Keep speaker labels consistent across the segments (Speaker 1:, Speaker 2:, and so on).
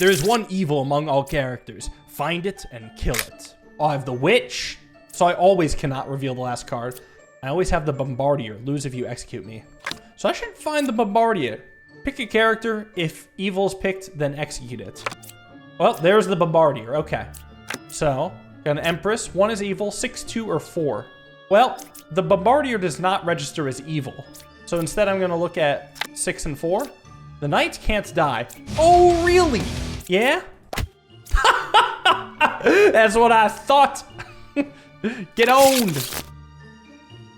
Speaker 1: There is one evil among all characters. Find it and kill it. Oh, I have the witch. So I always cannot reveal the last card. I always have the bombardier. Lose if you execute me. So I should find the bombardier. Pick a character. If evil's picked, then execute it. Well, there's the bombardier. Okay. So, got an empress. 1 is evil. 6, 2, or 4. Well, the bombardier does not register as evil. So instead, I'm going to look at 6 and 4. The knight can't die. Oh, really? Yeah? That's what I thought. Get owned.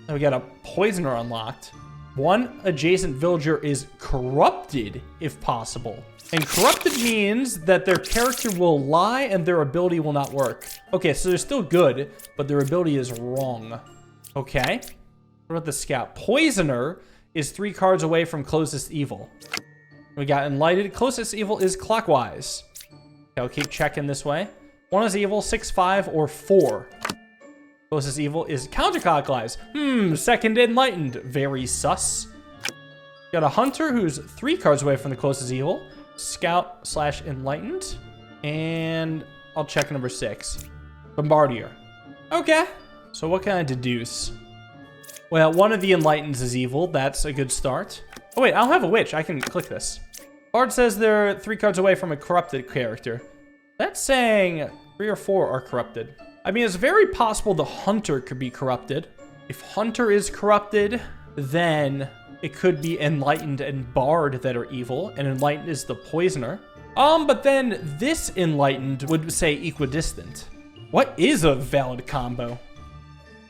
Speaker 1: Now we got a poisoner unlocked. 1 adjacent villager is corrupted, if possible. And corrupted means that their character will lie and their ability will not work. Okay, so they're still good, but their ability is wrong. Okay. What about the scout? Poisoner is 3 cards away from closest evil. We got enlightened. Closest evil is clockwise. Okay, I'll keep checking this way. 1 is evil, 6, 5, or 4. Closest evil is counterclockwise. Second enlightened. Very sus. Got a hunter who's 3 cards away from the closest evil. Scout / enlightened. And I'll check number 6. Bombardier. Okay. So what can I deduce? Well, 1 of the enlightens is evil. That's a good start. Oh wait, I don't have a witch. I can click this. Bard says they're 3 cards away from a corrupted character. That's saying 3 or 4 are corrupted. I mean, it's very possible the hunter could be corrupted. If hunter is corrupted, then it could be enlightened and bard that are evil, and enlightened is the poisoner. But then this enlightened would say equidistant. What is a valid combo?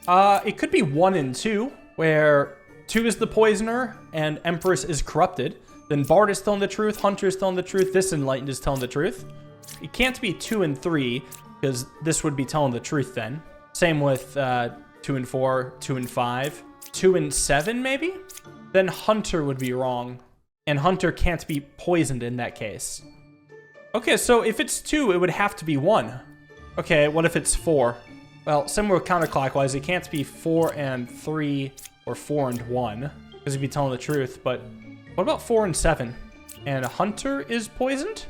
Speaker 1: It could be 1 and 2, where 2 is the poisoner and empress is corrupted. Then bard is telling the truth, hunter is telling the truth, this enlightened is telling the truth. It can't be 2 and 3, because this would be telling the truth then. Same with 2 and 4, 2 and 5, 2 and 7 maybe? Then hunter would be wrong, and hunter can't be poisoned in that case. Okay, so if it's 2, it would have to be 1. Okay, what if it's 4? Well, similar counterclockwise, it can't be 4 and 3 or 4 and 1, because it'd be telling the truth, but what about 4 and 7? And a hunter is poisoned?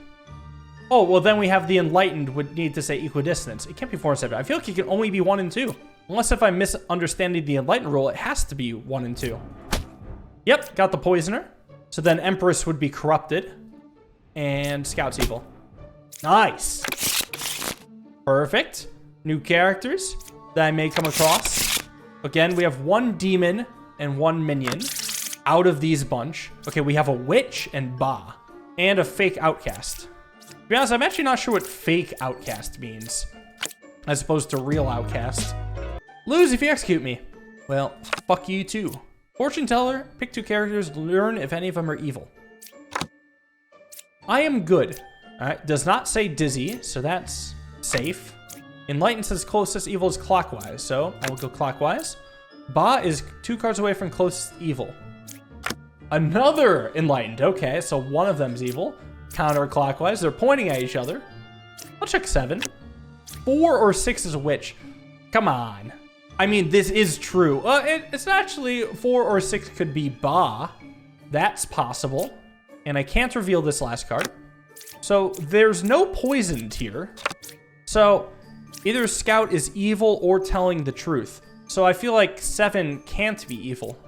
Speaker 1: Oh, well then we have the enlightened would need to say equidistance. It can't be 4 and 7. I feel like it can only be 1 and 2. Unless if I'm misunderstanding the enlightened rule, it has to be 1 and 2. Yep, got the poisoner. So then empress would be corrupted. And scout's evil. Nice. Perfect. New characters that I may come across. Again, we have 1 demon and 1 minion out of these bunch. Okay, we have a witch and Ba. And a fake outcast. To be honest, I'm actually not sure what fake outcast means, as opposed to real outcast. Lose if you execute me. Well, fuck you too. Fortune teller, pick 2 characters, learn if any of them are evil. I am good. Alright, does not say dizzy, so that's safe. Enlightened says closest evil is clockwise, so I will go clockwise. Ba is 2 cards away from closest evil. Another enlightened. Okay, so 1 of them is evil. Counterclockwise. They're pointing at each other. I'll check 7. 4 or 6 is a witch. Come on. I mean, this is true. It's actually 4 or 6 could be Ba. That's possible. And I can't reveal this last card. So there's no poisoned here. So either scout is evil or telling the truth. So I feel like 7 can't be evil.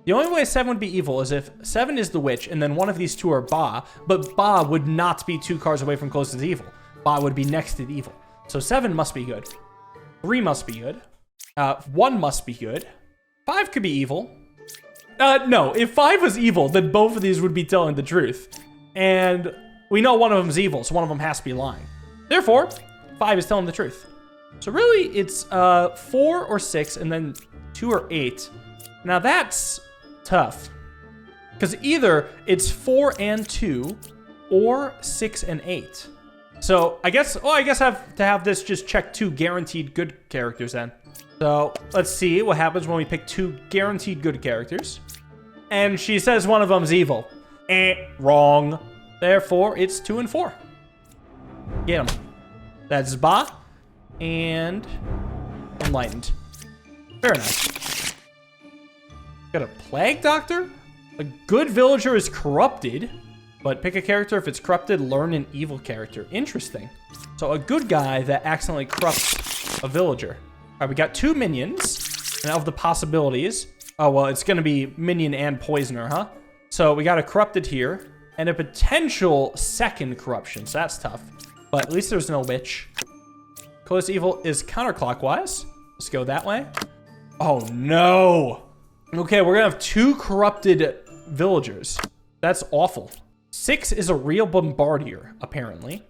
Speaker 1: The only way 7 would be evil is if 7 is the witch and then one of these 2 are Ba, but Ba would not be 2 cards away from closest evil. Ba would be next to the evil. So 7 must be good. 3 must be good. 1 must be good. 5 could be evil. No, if 5 was evil, then both of these would be telling the truth. And we know one of them is evil, so one of them has to be lying. Therefore, 5 is telling the truth. So really, it's 4 or 6, and then 2 or 8. Now that's tough. Because either it's 4 and 2, or 6 and 8. So I guess I have to have this just check 2 guaranteed good characters then. So let's see what happens when we pick 2 guaranteed good characters. And she says one of them's evil. Wrong. Therefore, it's 2 and 4. Get them. That's Ba and Enlightened. Very nice. Got a Plague Doctor? A good villager is corrupted. But pick a character. If it's corrupted, learn an evil character. Interesting. So a good guy that accidentally corrupts a villager. All right, we got 2 minions. And of the possibilities... Oh, well, it's going to be minion and poisoner, huh? So we got a corrupted here. And a potential second corruption. So that's tough. But at least there's no witch. Close evil is counterclockwise. Let's go that way. Oh, no. Okay, we're going to have 2 corrupted villagers. That's awful. 6 is a real bombardier, apparently.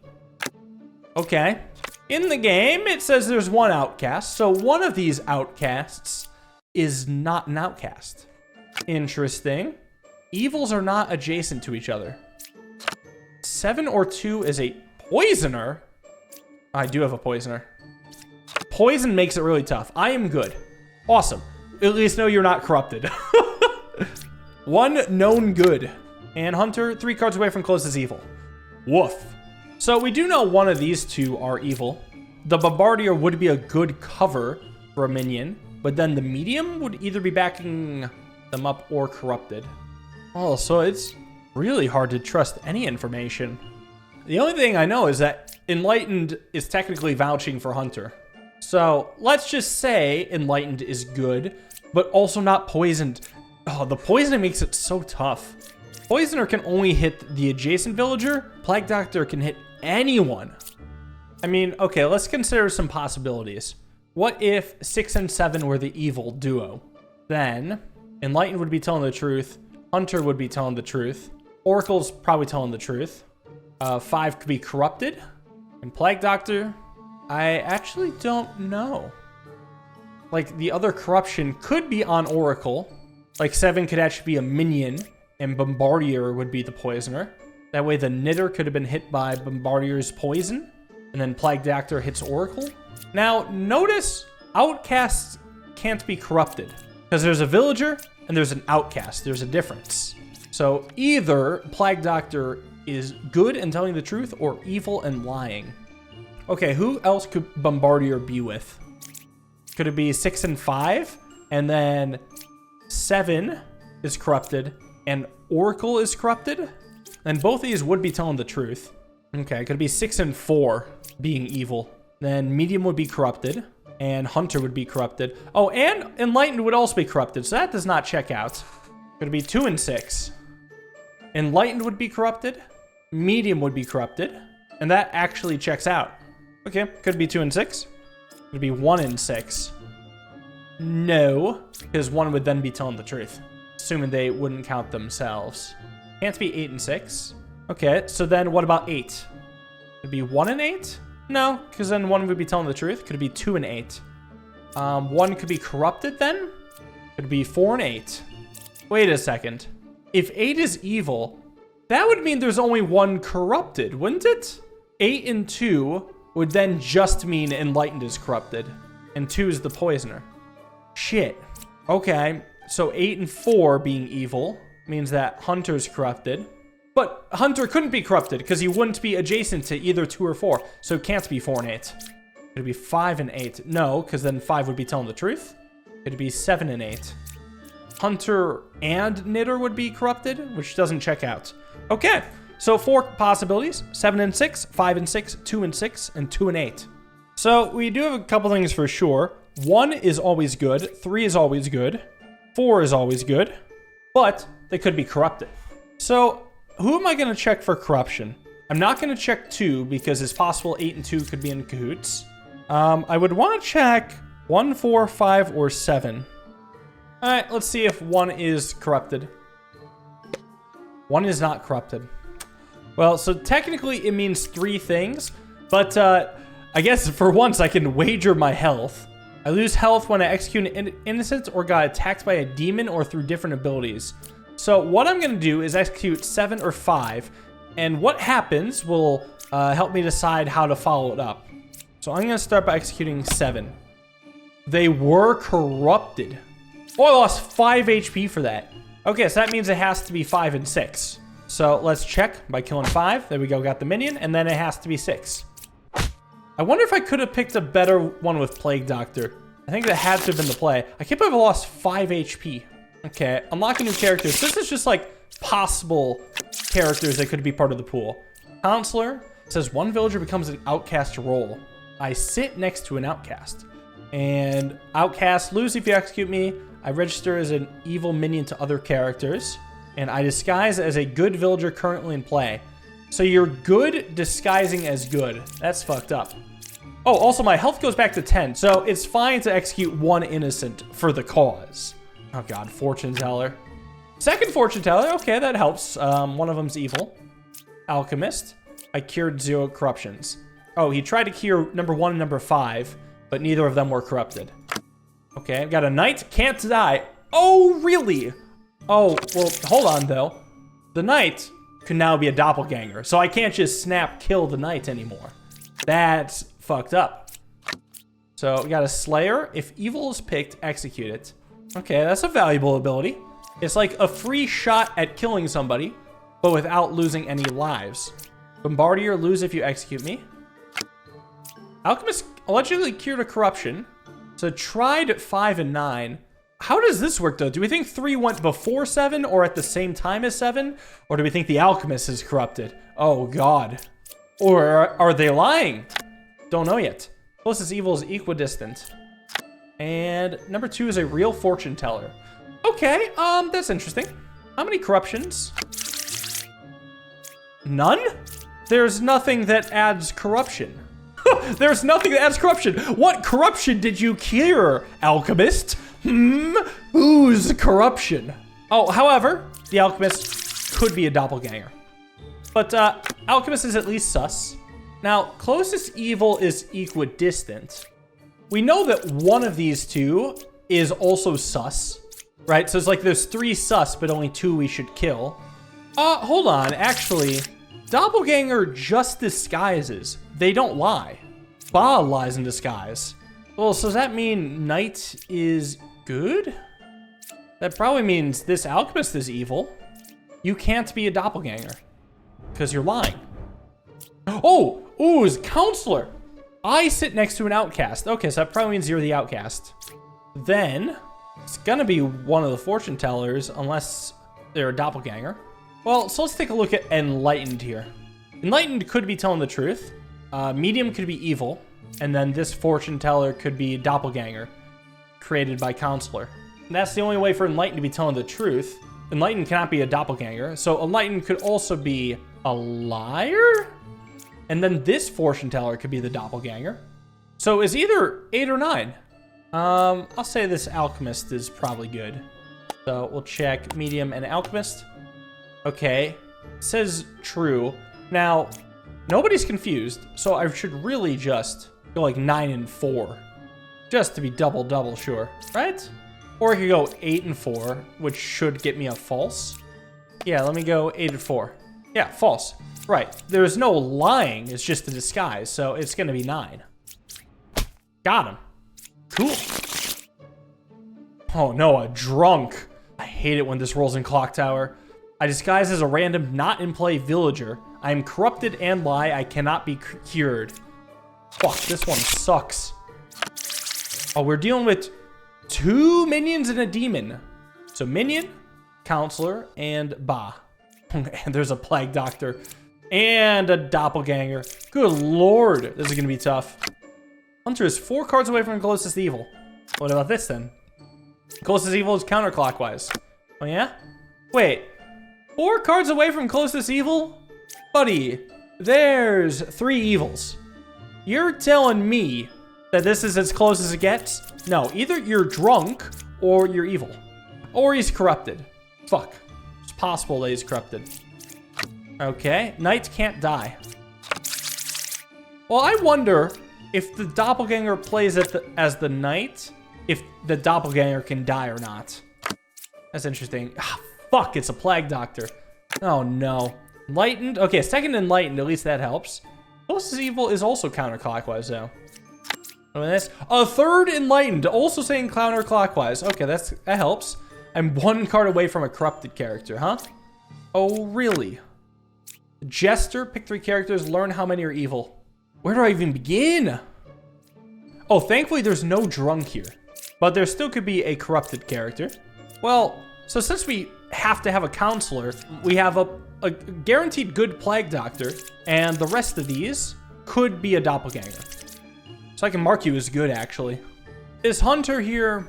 Speaker 1: Okay. In the game, it says there's 1 outcast. So one of these outcasts is not an outcast. Interesting. Evils are not adjacent to each other. 7 or 2 is a poisoner. I do have a poisoner. Poison makes it really tough. I am good. Awesome. At least know you're not corrupted. 1 known good. And Hunter, 3 cards away from closest evil. Woof. So we do know one of these 2 are evil. The Bombardier would be a good cover for a minion, but then the medium would either be backing them up or corrupted. Oh, so it's really hard to trust any information. The only thing I know is that Enlightened is technically vouching for Hunter. So let's just say Enlightened is good, but also not poisoned. Oh, the poisoning makes it so tough. Poisoner can only hit the adjacent villager. Plague Doctor can hit anyone. I mean, okay, let's consider some possibilities. What if 6 and 7 were the evil duo? Then Enlightened would be telling the truth. Hunter would be telling the truth. Oracle's probably telling the truth. 5 could be corrupted. And Plague Doctor, I actually don't know. Like, the other corruption could be on Oracle. Like, 7 could actually be a minion. And Bombardier would be the poisoner. That way the Knitter could have been hit by Bombardier's poison. And then Plague Doctor hits Oracle. Now, notice outcasts can't be corrupted. Because there's a villager and there's an outcast. There's a difference. So either Plague Doctor is good and telling the truth or evil and lying. Okay, who else could Bombardier be with? Could it be 6 and 5? And then 7 is corrupted. And Oracle is corrupted? Then both of these would be telling the truth. Okay, could it be 6 and 4 being evil? Then Medium would be corrupted. And Hunter would be corrupted. Oh, and Enlightened would also be corrupted. So that does not check out. Could it be 2 and 6? Enlightened would be corrupted. Medium would be corrupted. And that actually checks out. Okay, could it be 2 and 6? Could it be 1 and 6? No, because 1 would then be telling the truth. Assuming they wouldn't count themselves. Can't be 8 and 6. Okay, so then what about 8? Could it be 1 and 8? No, because then 1 would be telling the truth. Could it be 2 and 8? 1 could be corrupted then? Could it be 4 and 8? Wait a second. If 8 is evil, that would mean there's only 1 corrupted, wouldn't it? 8 and 2 would then just mean Enlightened is corrupted. And 2 is the poisoner. Shit. Okay, so 8 and 4 being evil means that Hunter's corrupted. But Hunter couldn't be corrupted because he wouldn't be adjacent to either 2 or 4. So it can't be 4 and 8. It'd be 5 and 8. No, because then 5 would be telling the truth. It'd be 7 and 8. Hunter and Knitter would be corrupted, which doesn't check out. Okay, so 4 possibilities. 7 and 6, 5 and 6, 2 and 6, and 2 and 8. So we do have a couple things for sure. 1 is always good. 3 is always good. 4 is always good. But they could be corrupted. So who am I going to check for corruption? I'm not going to check 2 because it's possible 8 and 2 could be in cahoots. I would want to check 1, 4, 5, or 7. All right, let's see if 1 is corrupted. 1 is not corrupted. Well, so technically it means 3 things, but I guess for once I can wager my health. I lose health when I execute an innocent or got attacked by a demon or through different abilities. So what I'm going to do is execute 7 or 5, and what happens will help me decide how to follow it up. So I'm going to start by executing 7. They were corrupted. Oh, I lost 5 HP for that. Okay, so that means it has to be 5 and 6. So let's check by killing 5. There we go, got the minion, and then it has to be 6. I wonder if I could have picked a better one with Plague Doctor. I think that had to have been the play. I can't believe I lost 5 HP. Okay, unlocking new characters. This is just like possible characters that could be part of the pool. Counselor says 1 villager becomes an outcast role. I sit next to an outcast. And outcasts lose if you execute me. I register as an evil minion to other characters. And I disguise as a good villager currently in play. So you're good disguising as good. That's fucked up. Oh, also my health goes back to 10. So it's fine to execute 1 innocent for the cause. Oh god, fortune teller. Second fortune teller. Okay, that helps. One of them's evil. Alchemist. I cured 0 corruptions. Oh, he tried to cure number 1 and number 5, but neither of them were corrupted. Okay, I've got a knight. Can't die. Oh, really? Oh, well, hold on, though. The knight can now be a doppelganger, so I can't just snap kill the knight anymore. That's fucked up. So we got a slayer. If evil is picked, execute it. Okay, that's a valuable ability. It's like a free shot at killing somebody, but without losing any lives. Bombardier, lose if you execute me. Alchemist allegedly cured a corruption. So tried 5 and 9. How does this work, though? Do we think 3 went before 7 or at the same time as 7? Or do we think the alchemist is corrupted? Oh, God. Or are they lying? Don't know yet. Closest evil is equidistant. And number 2 is a real fortune teller. Okay, that's interesting. How many corruptions? None? There's nothing that adds corruption. There's nothing that adds corruption. What corruption did you cure, alchemist? Whose corruption? Oh, however, the alchemist could be a doppelganger. But alchemist is at least sus. Now, closest evil is equidistant. We know that one of these 2 is also sus, right? So it's like there's 3 sus, but only 2 we should kill. Hold on, actually, doppelganger just disguises. They don't lie. Ba lies in disguise. Well, so does that mean knight is good? That probably means this alchemist is evil. You can't be a doppelganger because you're lying. Oh, ooze, counselor. I sit next to an outcast. Okay, so that probably means you're the outcast. Then it's gonna be one of the fortune tellers unless they're a doppelganger. Well, so let's take a look at enlightened here. Enlightened could be telling the truth. Medium could be evil. And then this fortune teller could be doppelganger created by counselor. And that's the only way for enlightened to be telling the truth. Enlightened cannot be a doppelganger. So enlightened could also be a liar. And then this fortune teller could be the doppelganger. So it's either 8 or 9. I'll say this alchemist is probably good. So we'll check medium and alchemist. Okay, it says true. Now, nobody's confused, so I should really just go like 9 and 4. Just to be double sure, right? Or I could go 8 and 4, which should get me a false. Yeah, let me go 8 and 4. Yeah, false. Right, there's no lying, it's just a disguise, so it's gonna be 9. Got him. Cool. Oh no, a drunk. I hate it when this rolls in Clock Tower. I disguise as a random, not in play villager. I am corrupted and lie. I cannot be cured. Fuck, this one sucks. Oh, we're dealing with 2 minions and a demon. So minion, counselor, and Ba. And there's a plague doctor. And a doppelganger. Good lord, this is gonna be tough. Hunter is 4 cards away from closest evil. What about this then? Closest evil is counterclockwise. Oh yeah? Wait. 4 cards away from closest evil? Buddy, there's 3 evils. You're telling me that this is as close as it gets? No, either you're drunk or you're evil. Or he's corrupted. Fuck. It's possible that he's corrupted. Okay, knight can't die. Well, I wonder if the doppelganger plays as the knight, if the doppelganger can die or not. That's interesting. Ah, fuck, it's a plague doctor. Oh no. Enlightened? Okay, second enlightened, at least that helps. Closest evil is also counterclockwise though. This. A third enlightened, also saying counterclockwise. Okay, that helps. I'm 1 card away from a corrupted character, huh? Oh, really? Jester, pick 3 characters, learn how many are evil. Where do I even begin? Oh, thankfully there's no drunk here. But there still could be a corrupted character. Well, so since we have to have a counselor. We have a guaranteed good plague doctor, and the rest of these could be a doppelganger. So I can mark you as good, actually. This hunter here,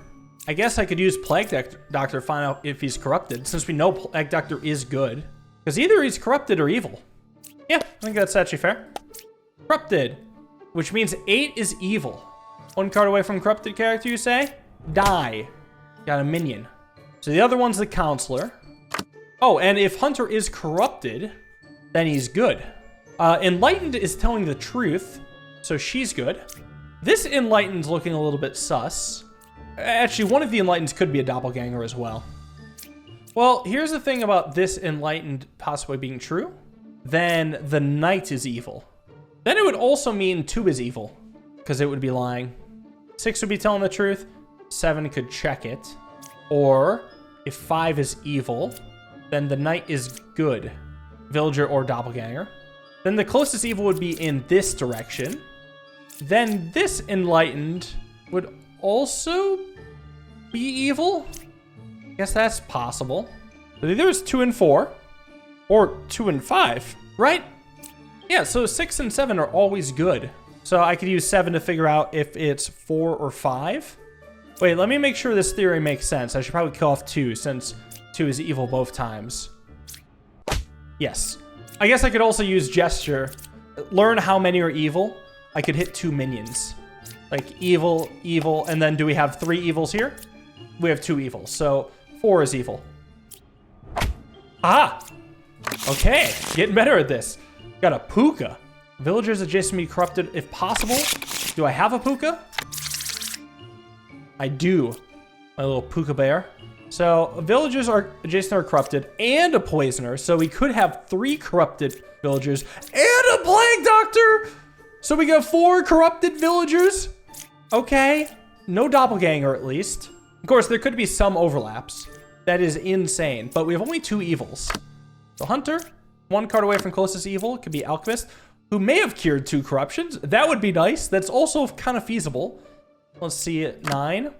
Speaker 1: I guess I could use plague doctor to find out if he's corrupted, since we know plague doctor is good. Because either he's corrupted or evil. Yeah, I think that's actually fair. Corrupted, which means 8 is evil. 1 card away from corrupted character, you say? Die. Got a minion. So the other one's the counselor. Oh, and if hunter is corrupted, then he's good. Enlightened is telling the truth, so she's good. This enlightened's looking a little bit sus. Actually, one of the enlighteneds could be a doppelganger as well. Well, here's the thing about this enlightened possibly being true. Then the knight is evil. Then it would also mean 2 is evil, because it would be lying. 6 would be telling the truth. 7 could check it. Or if 5 is evil, then the knight is good. Villager or doppelganger. Then the closest evil would be in this direction. Then this enlightened would also be evil. Guess that's possible. So either it's 2 and 4, or 2 and 5, right? Yeah, so 6 and 7 are always good. So I could use 7 to figure out if it's 4 or 5. Wait, let me make sure this theory makes sense. I should probably kill off 2, since 2 is evil both times. Yes. I guess I could also use gesture. Learn how many are evil. I could hit 2 minions. Like evil, evil, and then do we have 3 evils here? We have 2 evils, so 4 is evil. Ah! Okay, getting better at this. Got a puka. Villagers adjacent to me corrupted if possible. Do I have a puka? I do. My little puka bear. So villagers are adjacent are corrupted and a poisoner. So we could have 3 corrupted villagers and a plague doctor. So we got 4 corrupted villagers. Okay. No doppelganger at least. Of course, there could be some overlaps. That is insane. But we have only 2 evils. So hunter, 1 card away from closest evil. Could be alchemist, who may have cured 2 corruptions. That would be nice. That's also kind of feasible. Let's see it. 9.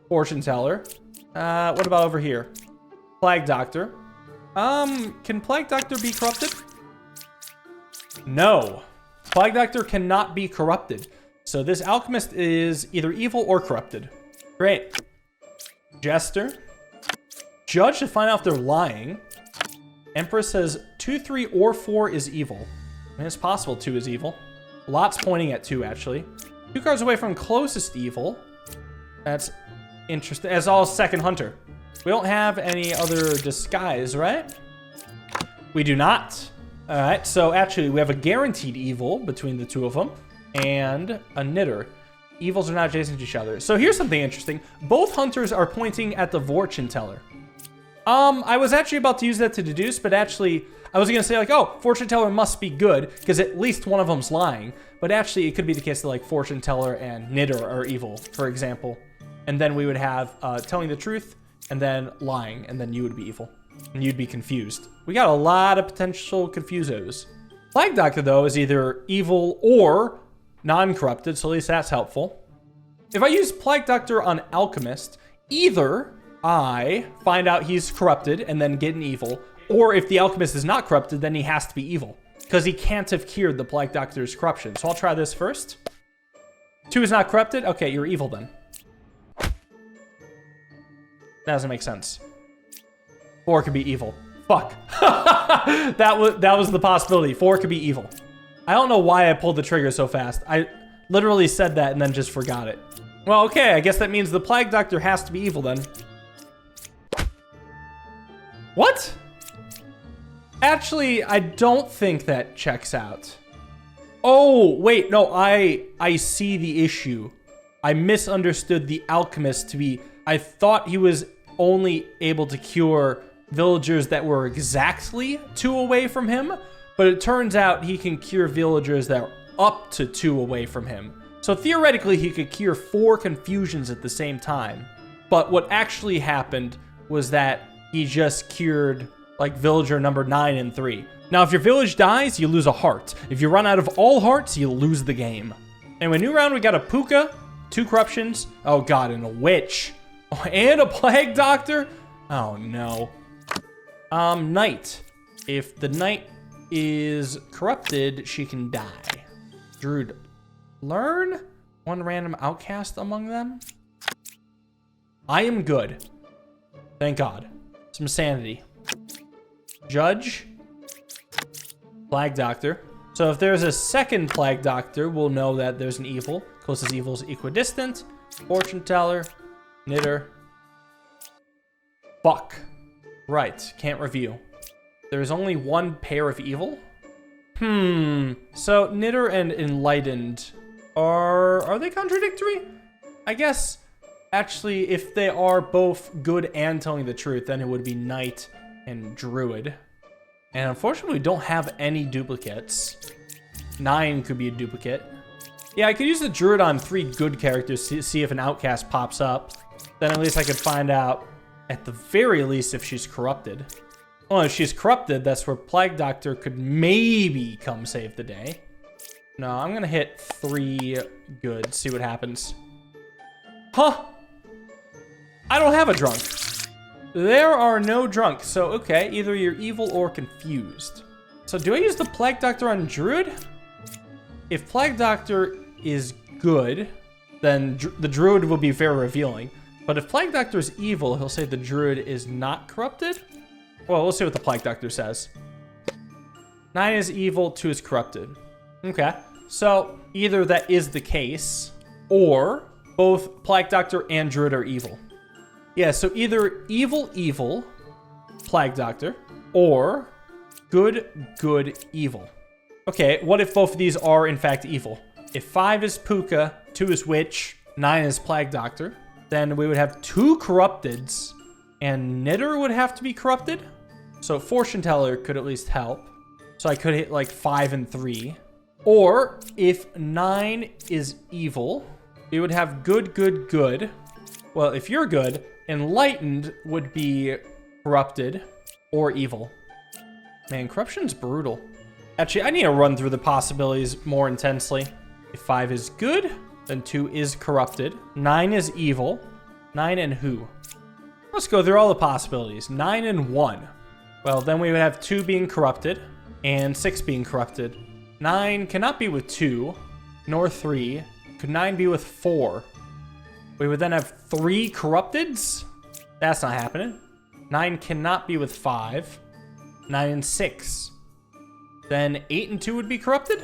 Speaker 1: Fortune teller. What about over here? Plague doctor. Can plague doctor be corrupted? No. Plague doctor cannot be corrupted. So this alchemist is either evil or corrupted. Great. Jester. Judge to find out if they're lying. Empress says 2, 3, or 4 is evil. I mean, it's possible 2 is evil. Lots pointing at 2, actually. 2 cards away from closest evil. That's interesting. As all second hunter. We don't have any other disguise, right? We do not. All right, so actually we have a guaranteed evil between the 2 of them and a knitter. Evils are not adjacent to each other. So here's something interesting. Both hunters are pointing at the fortune teller. I was actually about to use that to deduce, but actually I was gonna say like, oh, fortune teller must be good because at least one of them's lying. But actually it could be the case that like fortune teller and knitter are evil, for example. And then we would have telling the truth and then lying, and then you would be evil. And you'd be confused. We got a lot of potential confusos. Plague Doctor, though, is either evil or non-corrupted, so at least that's helpful. If I use Plague Doctor on Alchemist, either I find out he's corrupted and then get an evil, or if the Alchemist is not corrupted, then he has to be evil, because he can't have cured the Plague Doctor's corruption. So I'll try this first. 2 is not corrupted? Okay, you're evil then. That doesn't make sense. 4 could be evil. Fuck. that was the possibility. 4 could be evil. I don't know why I pulled the trigger so fast. I literally said that and then just forgot it. Well, okay, I guess that means the Plague Doctor has to be evil then. What? Actually, I don't think that checks out. Oh, wait, no, I see the issue. I misunderstood the alchemist to be... I thought he was only able to cure villagers that were exactly 2 away from him, but it turns out he can cure villagers that are up to 2 away from him. So theoretically, he could cure 4 confusions at the same time. But what actually happened was that he just cured like villager number 9 and 3. Now, if your village dies, you lose a heart. If you run out of all hearts, you lose the game. Anyway, new round, we got a Puka, 2 corruptions. Oh God, and a witch. Oh, and a plague doctor. Oh no. Knight. If the knight is corrupted, she can die. Druid. Learn one random outcast among them. I am good. Thank God. Some sanity. Judge. Plague Doctor. So if there's a second Plague Doctor, we'll know that there's an evil. Closest evil is equidistant. Fortune Teller. Knitter. Fuck. Right. Can't review. There's only one pair of evil? So Knitter and Enlightened are they contradictory? I guess actually if they are both good and telling the truth, then it would be Knight and Druid. And unfortunately we don't have any duplicates. 9 could be a duplicate. Yeah, I could use the Druid on 3 good characters to see if an outcast pops up. Then at least I could find out at the very least if she's corrupted. Well, if she's corrupted, that's where Plague Doctor could maybe come save the day. No, I'm gonna hit 3 good, see what happens. Huh! I don't have a drunk. There are no drunks, so okay, either you're evil or confused. So do I use the Plague Doctor on Druid? If Plague Doctor is good, then the Druid will be very revealing. But if Plague Doctor is evil, he'll say the Druid is not corrupted? Well, we'll see what the Plague Doctor says. 9 is evil, 2 is corrupted. Okay, so either that is the case, or both Plague Doctor and Druid are evil. Yeah, so either evil, Plague Doctor, or good, evil. Okay, what if both of these are in fact evil? If 5 is Puka, 2 is Witch, 9 is Plague Doctor, then we would have 2 corrupteds, and Knitter would have to be corrupted. So Fortune Teller could at least help. So I could hit like 5 and 3. Or if 9 is evil, we would have good. Well, if you're good, Enlightened would be corrupted or evil. Man, corruption's brutal. Actually, I need to run through the possibilities more intensely. If 5 is good, then 2 is corrupted. 9 is evil. 9 and who? Let's go through all the possibilities. 9 and 1. Well, then we would have 2 being corrupted and 6 being corrupted. 9 cannot be with 2, nor 3. Could 9 be with 4? We would then have 3 corrupteds? That's not happening. 9 cannot be with 5. 9 and 6. Then 8 and 2 would be corrupted?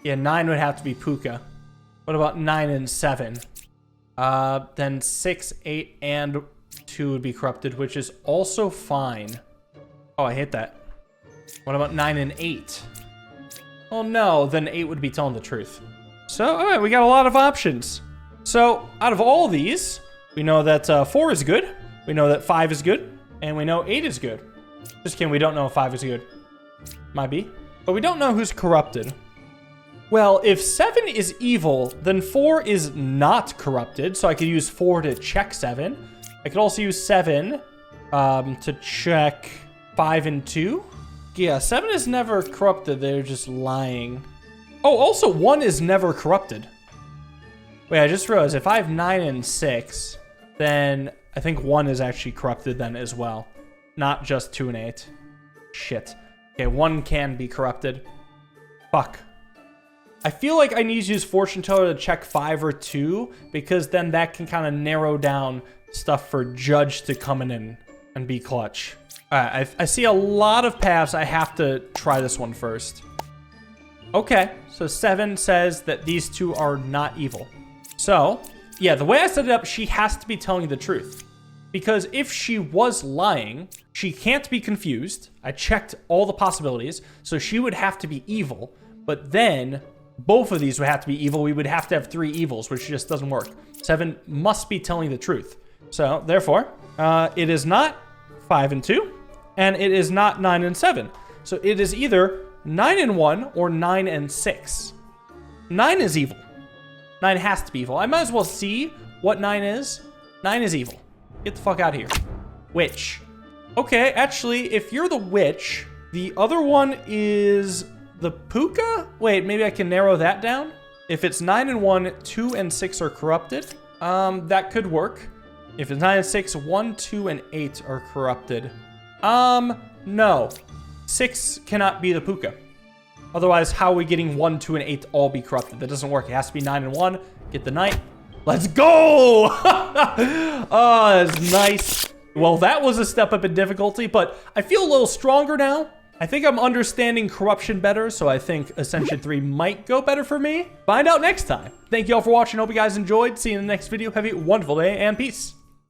Speaker 1: Yeah, 9 would have to be Puka. What about 9 and 7? Then 6, 8, and 2 would be corrupted, which is also fine. Oh, I hate that. What about 9 and 8? Oh no, then 8 would be telling the truth. So, all right, we got a lot of options. So, out of all these, we know that 4 is good, we know that 5 is good, and we know 8 is good. Just kidding, we don't know if 5 is good. Might be. But we don't know who's corrupted. Well, if 7 is evil, then 4 is not corrupted, so I could use 4 to check 7. I could also use 7 to check 5 and 2. Yeah, 7 is never corrupted, they're just lying. Oh, also 1 is never corrupted. Wait, I just realized if I have 9 and 6, then I think 1 is actually corrupted then as well. Not just 2 and 8. Shit. Okay, 1 can be corrupted. Fuck. I feel like I need to use Fortune Teller to check 5 or 2, because then that can kind of narrow down stuff for Judge to come in and be clutch. Alright, I see a lot of paths. I have to try this one first. Okay, so 7 says that these 2 are not evil. So, yeah, the way I set it up, she has to be telling you the truth. Because if she was lying, she can't be confused. I checked all the possibilities, so she would have to be evil. But then, both of these would have to be evil. We would have to have 3 evils, which just doesn't work. 7 must be telling the truth. So, therefore, it is not 5 and 2, and it is not 9 and 7. So it is either 9 and 1 or 9 and 6. 9 is evil. 9 has to be evil. I might as well see what 9 is. 9 is evil. Get the fuck out of here. Witch. Okay, actually, if you're the witch, the other one is the Puka? Wait, maybe I can narrow that down? If it's 9 and 1, 2 and 6 are corrupted. That could work. If it's 9 and 6, 1, 2, and 8 are corrupted. No. 6 cannot be the Puka. Otherwise, how are we getting 1, 2, and 8 to all be corrupted? That doesn't work. It has to be 9 and 1. Get the knight. Let's go! Oh, that's nice. Well, that was a step up in difficulty, but I feel a little stronger now. I think I'm understanding corruption better, so I think Ascension 3 might go better for me. Find out next time. Thank you all for watching. Hope you guys enjoyed. See you in the next video. Have a wonderful day, and peace.